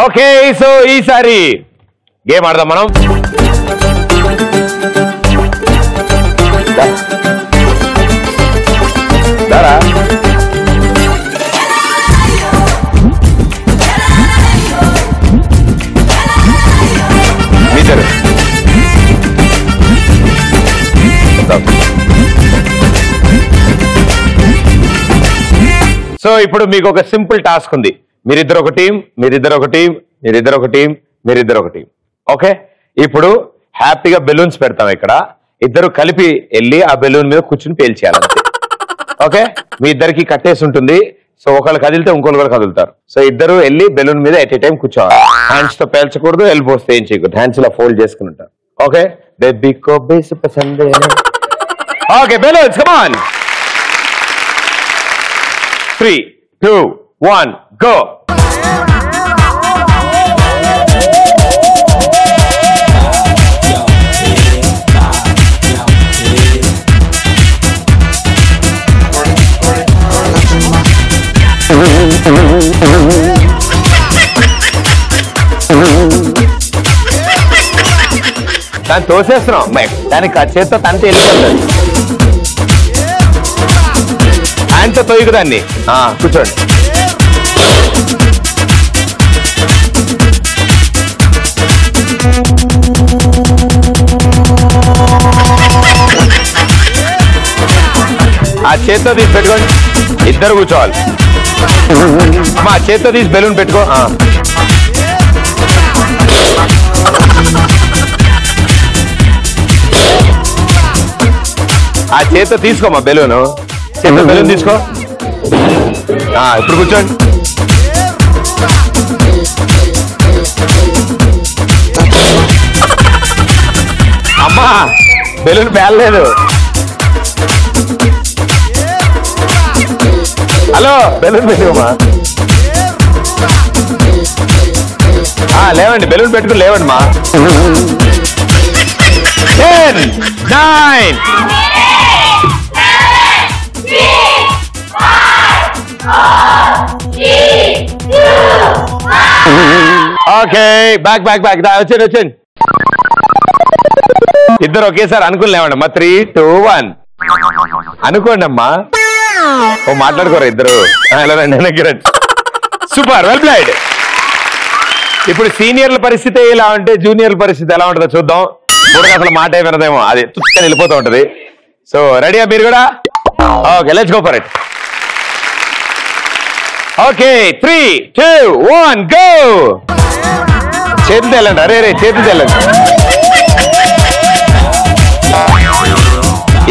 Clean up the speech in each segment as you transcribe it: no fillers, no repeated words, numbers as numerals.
Okay so ఈసారి game ఆడదాం మనం. దారా మీటర్ సో ఇప్పుడు మీకు ఒక సింపుల్ టాస్క్ ఉంది. మీరిద్దరు ఒక టీం, మీరిద్దరు ఒక టీం, మీరిద్దరు ఒక టీం, మీరిద్దరు ఒక టీం. ఓకే, ఇప్పుడు హ్యాపీగా బెలూన్స్ పెడతాం ఇక్కడ. ఇద్దరు కలిపి వెళ్ళి ఆ బెలూన్ మీద కూర్చుని పేల్చేయాలి. ఓకే, మీ ఇద్దరికి కట్టేసి ఉంటుంది. సో ఒకళ్ళు కదిలితే ఇంకోళ్ళు కూడా కదులుతారు. సో ఇద్దరు వెళ్ళి బెలూన్ మీద ఎట్ ఏ టైం కూర్చోవాలి. హ్యాండ్స్ తో పేల్చకూడదు, ఎల్బోస్ ఏం చేయకూడదు. హ్యాండ్స్ ఇలా ఫోల్డ్ చేసుకుని ఉంటారు. Okay, okay balloons come on. 3, 2, 1 go. దాన్ని తోసేస్తున్నాం, దానికి చేత్తో తంత వెళ్ళిపోతుంది. హ్యాండ్తో తోయకు దాన్ని. కూర్చోండి. ఆ చేత్తో తీసి పెట్టుకోండి. ఇద్దరు కూర్చోవాలి. మా చేత్తో తీసి బెలూన్ పెట్టుకో. ఆ చేత్తో తీసుకోమా బెలూను. చేత్తో బెలూన్ తీసుకో. ఇప్పుడు కూర్చోండి. అమ్మా బెలూన్ పేలలేదు. హలో బెలూన్ పెట్టుకోమా. లేవండి, బెలూన్ పెట్టుకుని లేవండి మా. 10, 9. ఓకే బ్యాక్ బ్యాక్ బ్యాక్ వచ్చేయండి వచ్చేయండి. ఇద్దరు ఒకేసారి అనుకుని లేవండి అమ్మా. 3, 2, 1 అనుకోండి అమ్మా. ఓ మాట్లాడుకోరు ఇద్దరు. Super, well played. ఇప్పుడు సీనియర్ల పరిస్థితి ఇలా ఉంటే జూనియర్ల పరిస్థితి ఎలా ఉంటుందో చూద్దాం. మూడు అసలు మాట వినదేమో, అది తుక్కని వెళ్ళిపోతూ ఉంటది. సో రెడీయా మీరు కూడా? Okay let's go for it. Okay 3, 2, 1 go. చేతులు తెల్లండి. అరే చేతులు తెల్లండి.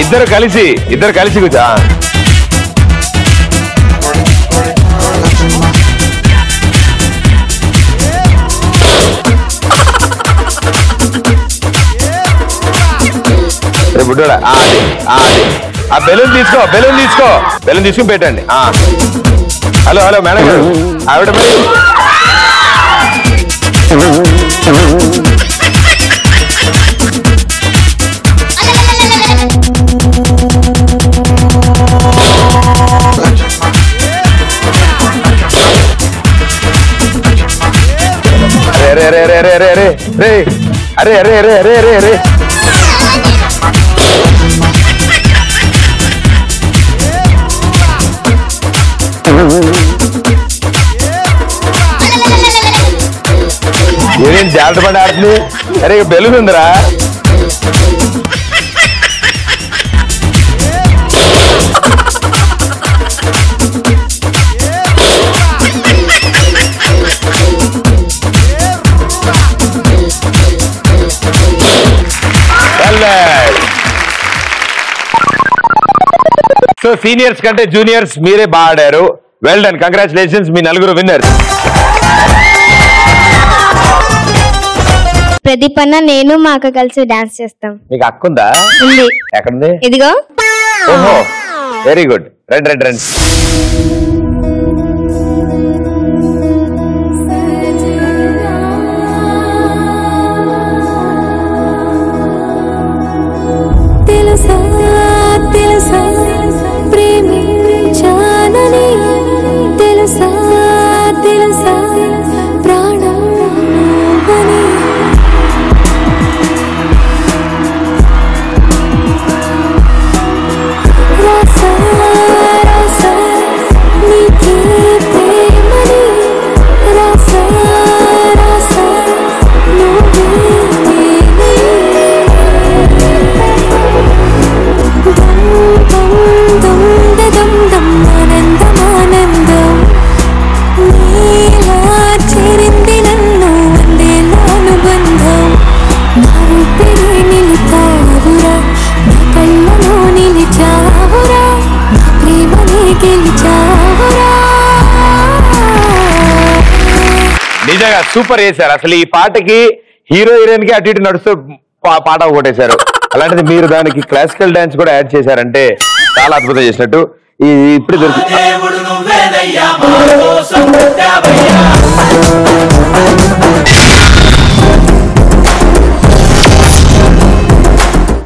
ఇద్దరు కలిసి కూర్చో. బుడ్డోడా ఆ బెలూన్ తీసుకుని పెట్టండి. హలో మేడం గారు, ఆవిడ మరి అరే ఏం జాగ్రత్త పడి ఆడుతుంది. అరే బెలూన్ ఉందిరా. సో సీనియర్స్ కంటే జూనియర్స్ మీరే బాగా ఆడారు. Well done, congratulations. మీ నలుగురు విన్నర్స్. ప్రదీప్ అన్న నేను మా అక్క కలిసి డాన్స్ చేస్తాం. మీకు అక్క ఉందా? ఎక్కడుంది? ఇదిగో. ఓహో వెరీ గుడ్. రండి. తెలుసా ప్రాణం సూపర్ చేశారు. అసలు ఈ పాటకి హీరో హీరోయిన్ కి అటు ఇటు నడుస్తూ పాట కొట్టేశారు. అలాంటిది మీరు దానికి క్లాసికల్ డాన్స్ కూడా యాడ్ చేశారంటే చాలా అద్భుతం చేసినట్టు. ఇప్పుడు దొరికి